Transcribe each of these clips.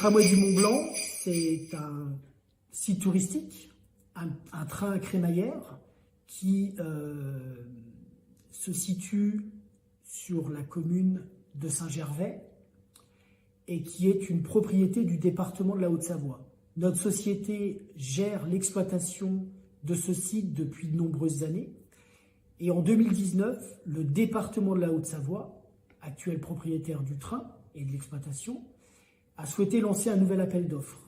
Tramway du Mont-Blanc, c'est un site touristique, un train à crémaillère qui se situe sur la commune de Saint-Gervais et qui est une propriété du département de la Haute-Savoie. Notre société gère l'exploitation de ce site depuis de nombreuses années. Et en 2019, le département de la Haute-Savoie, actuel propriétaire du train et de l'exploitation, a souhaité lancer un nouvel appel d'offres.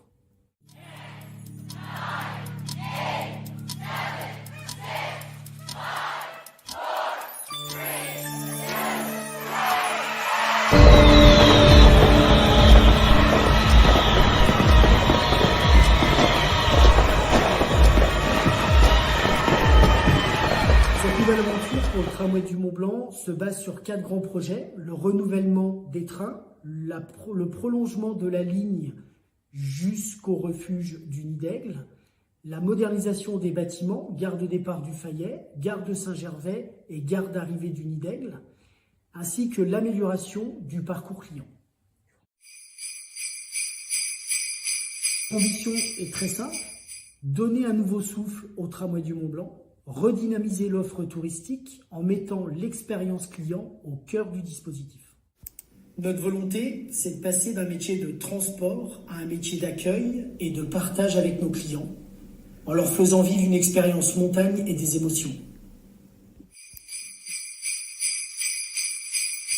Cette nouvelle aventure pour le tramway du Mont-Blanc se base sur 4 grands projets: le renouvellement des trains, le prolongement de la ligne jusqu'au refuge du Nid d'Aigle, la modernisation des bâtiments, gare de départ du Fayet, gare de Saint-Gervais et gare d'arrivée du Nid d'Aigle, ainsi que l'amélioration du parcours client. L'ambition est très simple: donner un nouveau souffle au tramway du Mont-Blanc, redynamiser l'offre touristique en mettant l'expérience client au cœur du dispositif. Notre volonté, c'est de passer d'un métier de transport à un métier d'accueil et de partage avec nos clients, en leur faisant vivre une expérience montagne et des émotions.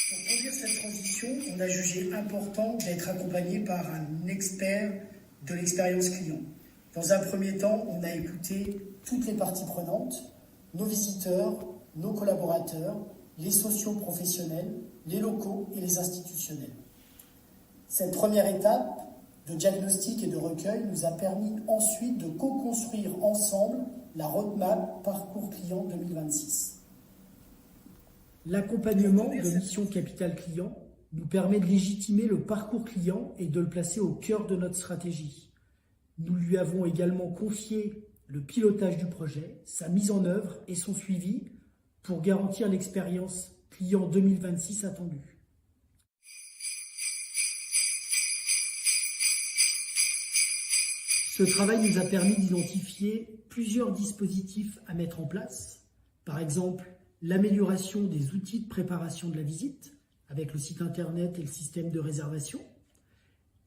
Pour conduire cette transition, on a jugé important d'être accompagné par un expert de l'expérience client. Dans un premier temps, on a écouté toutes les parties prenantes, nos visiteurs, nos collaborateurs, les socio-professionnels, les locaux et les institutionnels. Cette première étape de diagnostic et de recueil nous a permis ensuite de co-construire ensemble la roadmap Parcours Client 2026. L'accompagnement de Mission Capital Client nous permet de légitimer le parcours client et de le placer au cœur de notre stratégie. Nous lui avons également confié le pilotage du projet, sa mise en œuvre et son suivi pour garantir l'expérience client 2026 attendue. Ce travail nous a permis d'identifier plusieurs dispositifs à mettre en place, par exemple l'amélioration des outils de préparation de la visite avec le site internet et le système de réservation,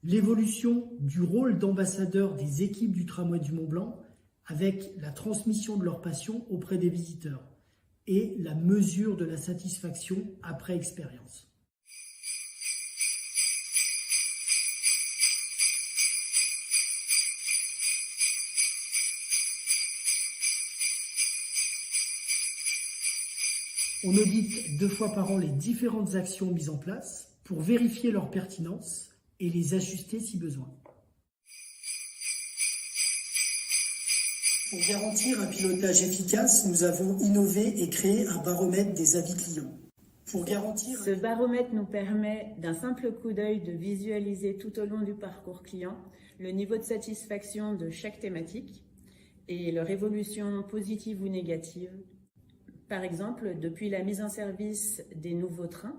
l'évolution du rôle d'ambassadeur des équipes du tramway du Mont-Blanc avec la transmission de leur passion auprès des visiteurs et la mesure de la satisfaction après expérience. On audite 2 fois par an les différentes actions mises en place pour vérifier leur pertinence et les ajuster si besoin. Pour garantir un pilotage efficace, nous avons innové et créé un baromètre des avis clients. Ce baromètre nous permet d'un simple coup d'œil de visualiser tout au long du parcours client le niveau de satisfaction de chaque thématique et leur évolution positive ou négative. Par exemple, depuis la mise en service des nouveaux trains,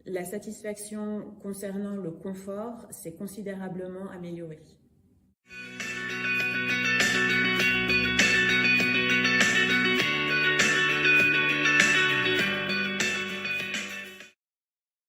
la satisfaction concernant le confort s'est considérablement améliorée.